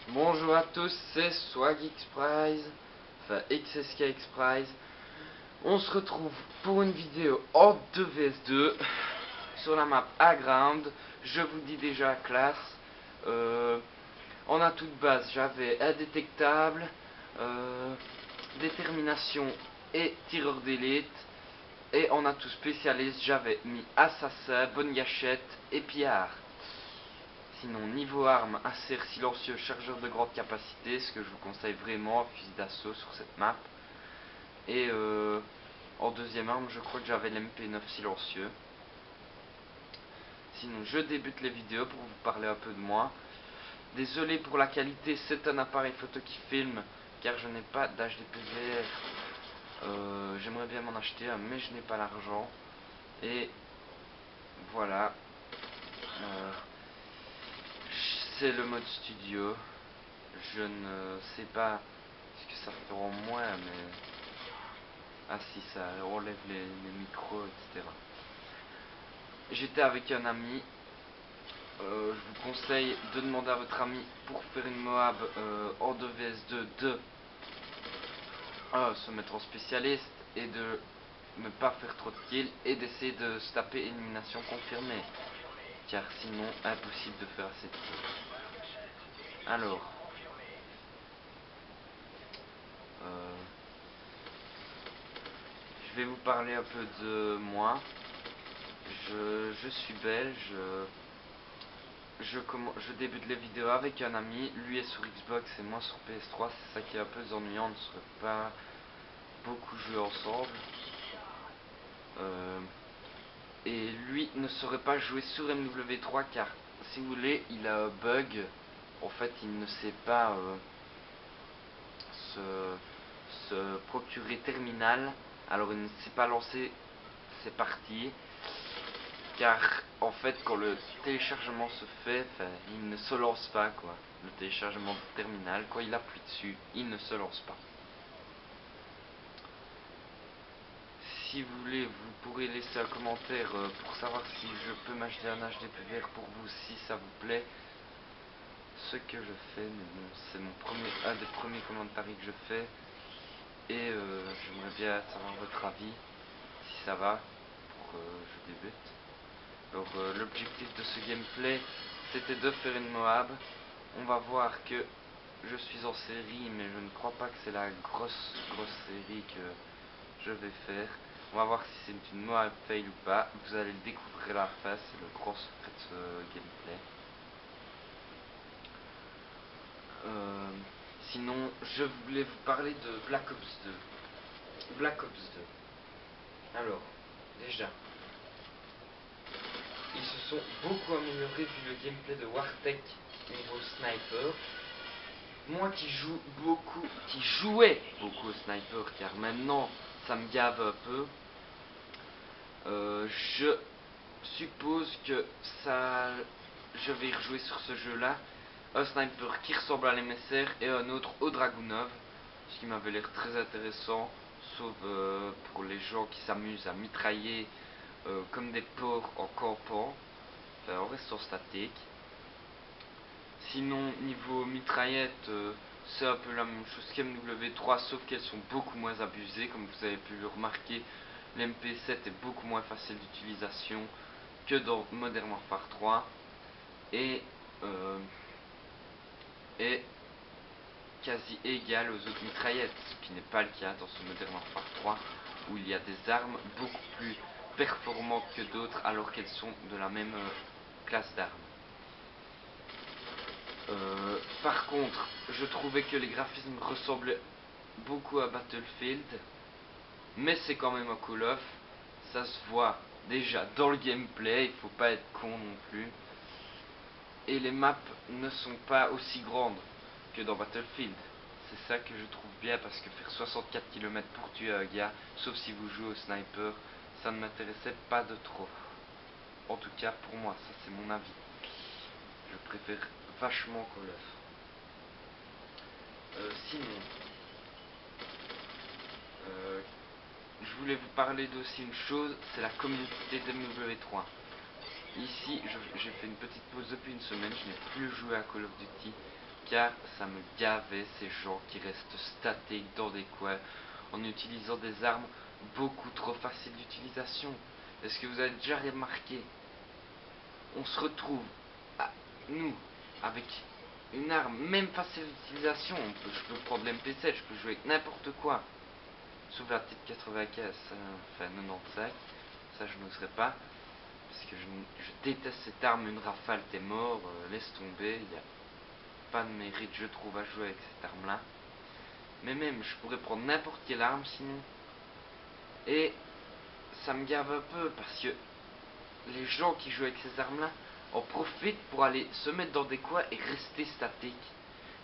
Bonjour à tous, c'est SwagXprize, enfin XSKXprize. On se retrouve pour une vidéo en 2vs2 sur la map Aground. Je vous dis déjà classe. En à toute base, j'avais indétectable, détermination et tireur d'élite. Et en atout spécialiste, j'avais mis assassin, bonne gâchette et pillard. Sinon, niveau arme, insert silencieux, chargeur de grande capacité, ce que je vous conseille vraiment, fusil d'assaut sur cette map. Et en deuxième arme, je crois que j'avais l'MP9 silencieux. Sinon, je débute les vidéos pour vous parler un peu de moi. Désolé pour la qualité, c'est un appareil photo qui filme, car je n'ai pas d'HDPVR. J'aimerais bien m'en acheter un, mais je n'ai pas l'argent. Et voilà. C'est le mode studio. Je ne sais pas ce que ça fait en moins, mais... Ah si, ça enlève les micros, etc. J'étais avec un ami. Je vous conseille de demander à votre ami pour faire une Moab en 2vs2 de se mettre en spécialiste et de ne pas faire trop de kills et d'essayer de se taper élimination confirmée. Car sinon, impossible de faire assez de kills. Alors... je vais vous parler un peu de moi. Je suis belge. Je débute les vidéos avec un ami. Lui est sur Xbox et moi sur PS3. C'est ça qui est un peu ennuyant. On ne serait pas beaucoup jouer ensemble. Et lui ne saurait pas jouer sur MW3 car, si vous voulez, il a un bug. En fait, il ne sait pas se procurer terminal. Alors, il ne sait pas lancer ses parties. Car en fait quand le téléchargement se fait, il ne se lance pas quoi. Le téléchargement terminal, quand il appuie dessus, il ne se lance pas. Si vous voulez, vous pourrez laisser un commentaire pour savoir si je peux m'acheter un HDPVR pour vous, si ça vous plaît. Ce que je fais, mais bon, c'est un des premiers commentaires que je fais. Et j'aimerais bien savoir votre avis, si ça va, pour que je débute. Alors l'objectif de ce gameplay, c'était de faire une Moab. On va voir que je suis en série, mais je ne crois pas que c'est la grosse série que je vais faire. On va voir si c'est une Moab fail ou pas. Vous allez le découvrir à la fin, c'est le grand secret de ce gameplay. Sinon, je voulais vous parler de Black Ops 2. Black Ops 2. Alors, déjà, ils se sont beaucoup améliorés vu le gameplay de Wartech niveau sniper. Moi qui jouais beaucoup au sniper, car maintenant ça me gave un peu, je suppose que je vais y rejouer sur ce jeu-là. Un sniper qui ressemble à l'MSR et un autre au Dragunov, ce qui m'avait l'air très intéressant, sauf pour les gens qui s'amusent à mitrailler comme des porcs en campant, enfin en restant statique. Sinon, niveau mitraillette, c'est un peu la même chose qu'MW3, sauf qu'elles sont beaucoup moins abusées. Comme vous avez pu le remarquer, l'MP7 est beaucoup moins facile d'utilisation que dans Modern Warfare 3. Et est quasi égal aux autres mitraillettes, ce qui n'est pas le cas dans ce Modern Warfare 3, où il y a des armes beaucoup plus performantes que d'autres, alors qu'elles sont de la même classe d'armes. Par contre, je trouvais que les graphismes ressemblaient beaucoup à Battlefield, mais c'est quand même un Call of, ça se voit déjà dans le gameplay, il faut pas être con non plus. Et les maps ne sont pas aussi grandes que dans Battlefield. C'est ça que je trouve bien, parce que faire 64 km pour tuer un gars, sauf si vous jouez au sniper, ça ne m'intéressait pas de trop. En tout cas pour moi, ça c'est mon avis. Je préfère vachement Call of. Sinon, je voulais vous parler d'aussi une chose, c'est la communauté d'MW3. Ici, j'ai fait une petite pause depuis une semaine, je n'ai plus joué à Call of Duty, car ça me gavait ces gens qui restent statiques dans des coins en utilisant des armes beaucoup trop faciles d'utilisation. Est-ce que vous avez déjà remarqué? On se retrouve, nous, avec une arme même facile d'utilisation. Je peux prendre l'MP7, je peux jouer avec n'importe quoi. Sauf la petite 95, enfin 95, ça je n'oserais pas. Parce que je déteste cette arme, une rafale, t'es mort, laisse tomber, il n'y a pas de mérite je trouve à jouer avec cette arme là. Mais même, je pourrais prendre n'importe quelle arme sinon. Et ça me gave un peu parce que les gens qui jouent avec ces armes là en profitent pour aller se mettre dans des coins et rester statiques.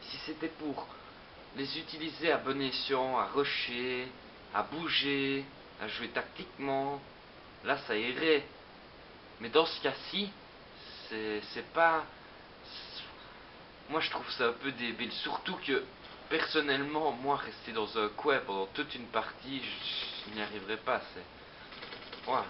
Si c'était pour les utiliser à bon escient, à rusher, à bouger, à jouer tactiquement, là ça irait. Mais dans ce cas-ci, c'est pas... Moi je trouve ça un peu débile, surtout que personnellement, moi rester dans un coin pendant toute une partie, je n'y arriverai pas. C'est... Ouais,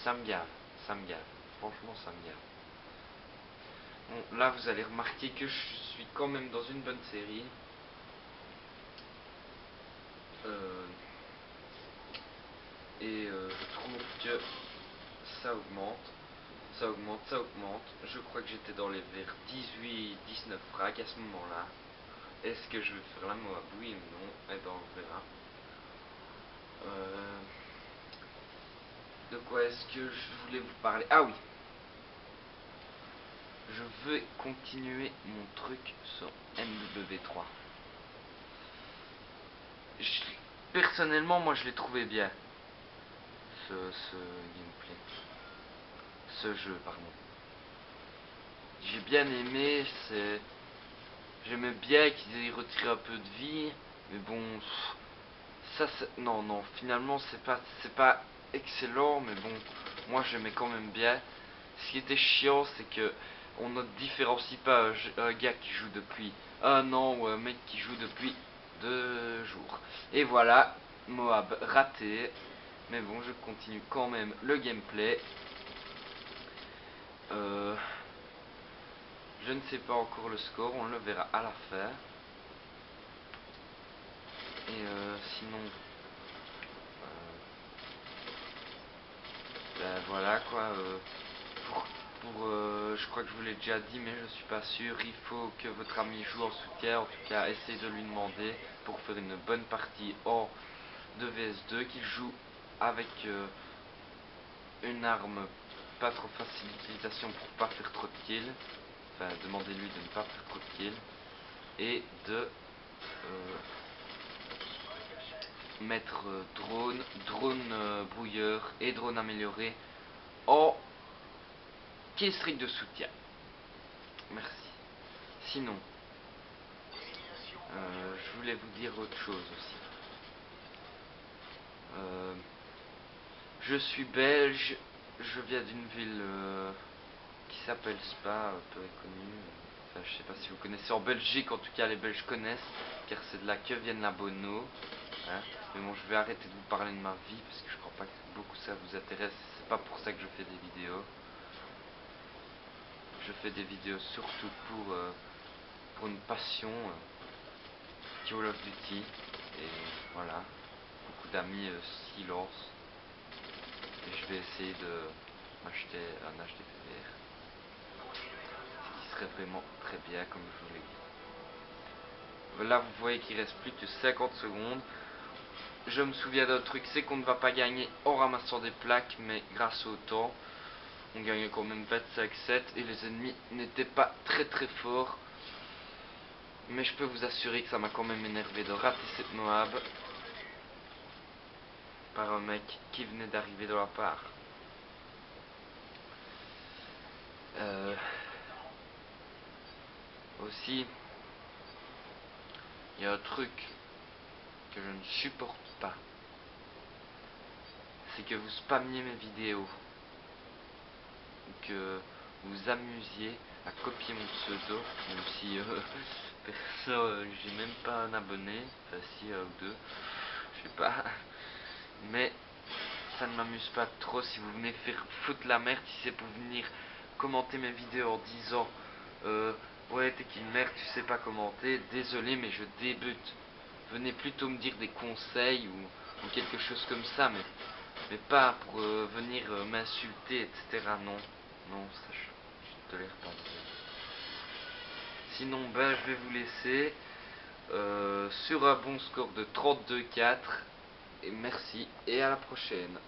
ça me gave, ça me gave, franchement ça me gave. Bon, là vous allez remarquer que je suis quand même dans une bonne série. Je trouve que ça augmente. Ça augmente, ça augmente. Je crois que j'étais dans les vers 18, 19 frags à ce moment-là. Est-ce que je vais faire la Moab? Oui ou non? Eh ben on verra. De quoi est-ce que je voulais vous parler? Ah oui. Je veux continuer mon truc sur MW3. Personnellement, moi je l'ai trouvé bien. Ce gameplay. Ce jeu, pardon. J'ai bien aimé, j'aimais bien qu'ils aient retiré un peu de vie, mais bon, ça, non, finalement, c'est pas excellent, mais bon, moi j'aimais quand même bien. Ce qui était chiant, c'est que on ne différencie pas un gars qui joue depuis un an ou un mec qui joue depuis 2 jours. Et voilà, Moab raté, mais bon, je continue quand même le gameplay. Je ne sais pas encore le score, on le verra à la fin. Et sinon, ben voilà quoi. Je crois que je vous l'ai déjà dit, mais je suis pas sûr. Il faut que votre ami joue en soutien. En tout cas, essayez de lui demander pour faire une bonne partie en 2vs2 qu'il joue avec une arme pas trop facile d'utilisation pour pas faire trop de kills. Enfin, demandez-lui de ne pas faire trop de kills et de mettre drone brouilleur et drone amélioré en kill streak de soutien. Merci. Sinon, je voulais vous dire autre chose aussi. Je suis belge, je viens d'une ville qui s'appelle Spa, peu connue. Enfin, je sais pas si vous connaissez en Belgique, en tout cas les Belges connaissent, car c'est de là que viennent la Bono. Hein. Mais bon, je vais arrêter de vous parler de ma vie parce que je crois pas que beaucoup ça vous intéresse. C'est pas pour ça que je fais des vidéos. Je fais des vidéos surtout pour une passion, Call of Duty. Et voilà, beaucoup d'amis s'y lancent. Et je vais essayer de m'acheter un HDPVR. Ce qui serait vraiment très bien, comme je vous l'ai dit. Là, vous voyez qu'il reste plus que 50 secondes. Je me souviens d'un truc, c'est qu'on ne va pas gagner en ramassant des plaques, mais grâce au temps. On gagnait quand même 25-7 et les ennemis n'étaient pas très très forts. Mais je peux vous assurer que ça m'a quand même énervé de rater cette Moab par un mec qui venait d'arriver de la part. Aussi, il y a un truc que je ne supporte pas. C'est que vous spammiez mes vidéos. Ou que vous amusiez à copier mon pseudo. Même si perso, j'ai même pas un abonné. Enfin si, ou deux. Je sais pas. Mais ça ne m'amuse pas trop si vous venez faire foutre la merde. Si c'est pour venir commenter mes vidéos en disant Ouais, t'es qu'une merde, tu sais pas commenter. Désolé, mais je débute. Venez plutôt me dire des conseils ou quelque chose comme ça, mais pas pour venir m'insulter, etc. Non, non, ça je tolère pas. Sinon, ben, je vais vous laisser sur un bon score de 32-4. Et merci, et à la prochaine.